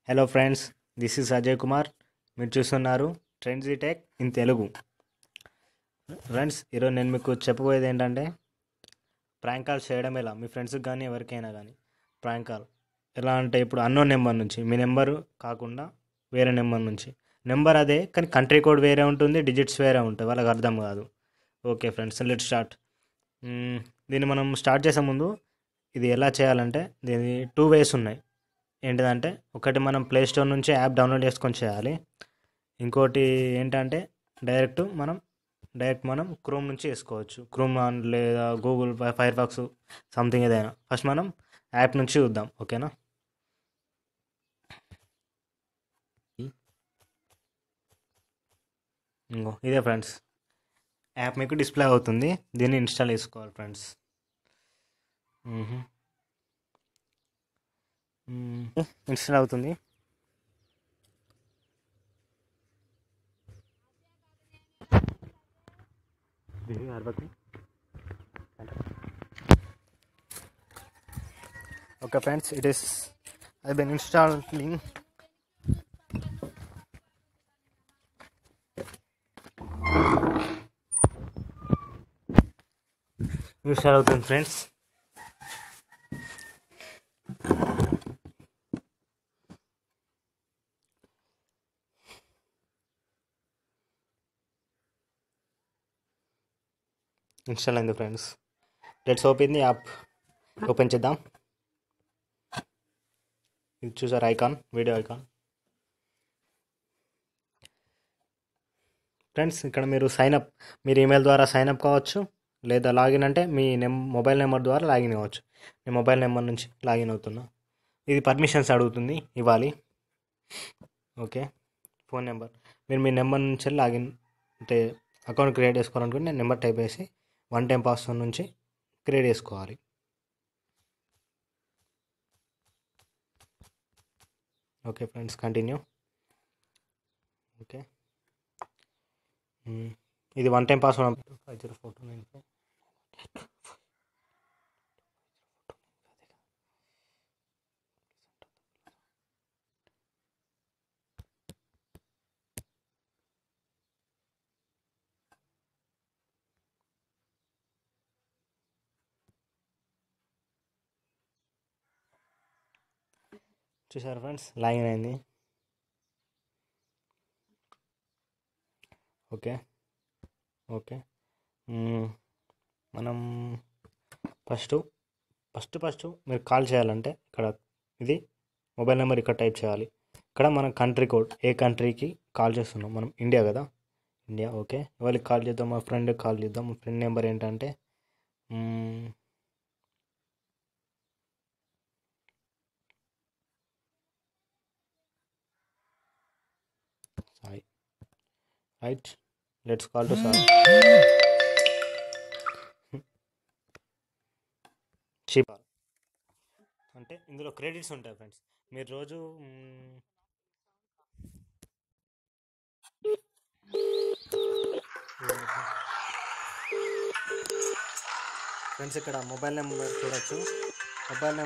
Hello friends, this is Ajay Kumar. మీరు చూస్తున్నారు ట్రెండ్జీ tech in Telugu. Friends, ఈరోజు నేను మీకు చెప్పబోయేది ఏంటంటే ప్రాంక్ కాల్ చేయడం ఎలా, మీ ఫ్రెండ్స్కి కానీ ఎవరికైనా కానీ. ప్రాంక్ కాల్ ఎలా అంటే, ఇప్పుడు అన్నోన్ నెంబర్ నుంచి, మీ నెంబరు కాకుండా వేరే నెంబర్ నుంచి. నెంబర్ అదే కానీ కంట్రీ కోడ్ వేరే ఉంటుంది, డిజిట్స్ వేరే ఉంటాయి, వాళ్ళకి అర్థం కాదు. Okay friends, let start. దీన్ని మనం స్టార్ట్ చేసే ముందు ఇది ఎలా చేయాలంటే, దీని 2 ways ఉన్నాయి. ఏంటిదంటే, ఒకటి మనం ప్లే స్టోర్ నుంచి యాప్ డౌన్లోడ్ చేసుకొని చేయాలి. ఇంకోటి ఏంటంటే డైరెక్ట్ మనం క్రోమ్ నుంచి వేసుకోవచ్చు. క్రోమ్ లేదా గూగుల్ ఫైర్ ఫాక్స్ సంథింగ్ ఏదైనా. ఫస్ట్ మనం యాప్ నుంచి చూద్దాం, ఓకేనా. ఇంకో ఇదే ఫ్రెండ్స్, యాప్ మీకు డిస్ప్లే అవుతుంది. దీన్ని ఇన్స్టాల్ చేసుకోవాలి ఫ్రెండ్స్. ఇన్స్టాల్ అవుతుంది. Okay friends, it is I been installing. Install అవుతుంది ఫ్రెండ్స్. ఇన్స్టాల్ అయింది friends. Let's open the app. Open చేద్దాం. ఇది చూసారు ఐకాన్, వీడియో ఐకాన్. ఫ్రెండ్స్, ఇక్కడ మీరు సైన్అప్, మీరు ఈమెయిల్ ద్వారా సైన్అప్ కావచ్చు, లేదా లాగిన్ అంటే మీ మొబైల్ నెంబర్ ద్వారా లాగిన్ కావచ్చు. నేను మొబైల్ నెంబర్ నుంచి లాగిన్ అవుతున్నా. ఇది పర్మిషన్స్ అడుగుతుంది, ఇవ్వాలి. ఓకే, ఫోన్ నెంబర్, మీరు మీ నెంబర్ నుంచి లాగిన్ అంటే అకౌంట్ క్రియేట్ చేసుకోవాలనుకుంటే నేను నెంబర్ టైప్ చేసి 1 టైం పాస్వర్డ్ నుంచి క్రియేట్ చేసుకోవాలి. Okay friends, continue. ఓకే, ఇది 1 టైం పాస్వర్డ్. 504295. చూసారు ఫ్రెండ్స్, లాగిన్ అయింది. ఓకే ఓకే, మనం ఫస్ట్ మీరు కాల్ చేయాలంటే ఇక్కడ ఇది మొబైల్ నెంబర్ ఇక్కడ టైప్ చేయాలి. ఇక్కడ మనం కంట్రీ కోడ్, ఏ కంట్రీకి కాల్ చేస్తున్నాం, మనం ఇండియా కదా, ఇండియా. ఓకే, ఎవరికి కాల్ చేద్దాం, మా ఫ్రెండ్కి కాల్ చేద్దాం. మా ఫ్రెండ్ నెంబర్ ఏంటంటే Sai. Right, let's call to Sai. Cheap అంటే ఇందులో క్రెడిట్స్ ఉంటాయి ఫ్రెండ్స్. మీరు రోజు ఫ్రెండ్స్ ఇక్కడ మొబైల్ నెంబర్ చూడొచ్చు. మొబైల్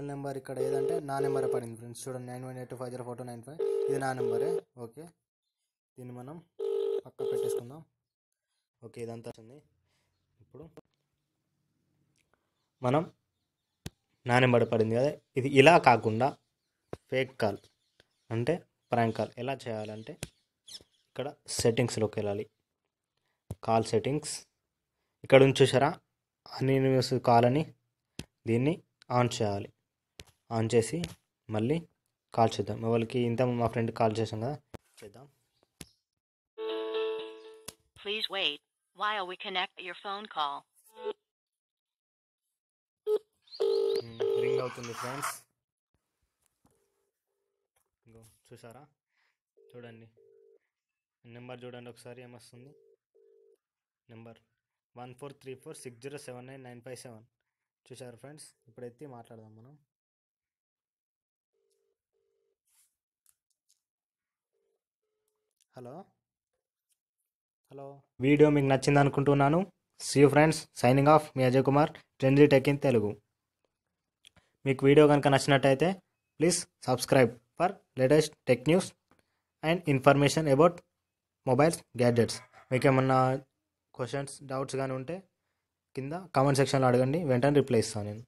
నెంబర్ ఇక్కడ ఏదంటే నా నెంబరే పడింది ఫ్రెండ్స్. చూడండి, 9182504295. ఇది నా నెంబరే. ఓకే, దీన్ని మనం పక్క పెట్టేసుకుందాం. ఓకే, ఇదంతా వచ్చింది. ఇప్పుడు మనం నా నెంబర్ పడింది కదా, ఇది ఇలా కాకుండా ఫేక్ కాల్ అంటే ప్రాంక్ కాల్ ఎలా చేయాలంటే, ఇక్కడ సెట్టింగ్స్లోకి వెళ్ళాలి. కాల్ సెట్టింగ్స్ ఇక్కడ నుంచి చూసారా, అన్యూనివర్స్ కాల్ అని, దీన్ని ఆన్ చేయాలి. ఆన్ చేసి మళ్ళీ కాల్ చేద్దాం. ఎవరికి ఇంత మా ఫ్రెండ్ కాల్ చేసాం కదా, చేద్దాం. Please wait while we connect your phone call. Ring అవుతుంది ఫ్రెండ్స్. చూసారా, చూడండి నెంబర్ చూడండి ఒకసారి ఏమొస్తుంది. నెంబర్ 1434607997. చూసారు ఫ్రెండ్స్. ఇప్పుడైతే మాట్లాడదాం మనం. హలో, వీడియో మీకు నచ్చింది అనుకుంటున్నాను. See you friends, signing off, మీ Ajay Kumar, trendy tech in Telugu. మీకు వీడియో కనుక నచ్చినట్టయితే please subscribe for latest tech news and information about mobiles gadgets. మీకు ఏమన్నా క్వశ్చన్స్ డౌట్స్ కానీ ఉంటే కింద కామెంట్ సెక్షన్లో అడగండి, వెంటనే రిప్లై ఇస్తాను నేను.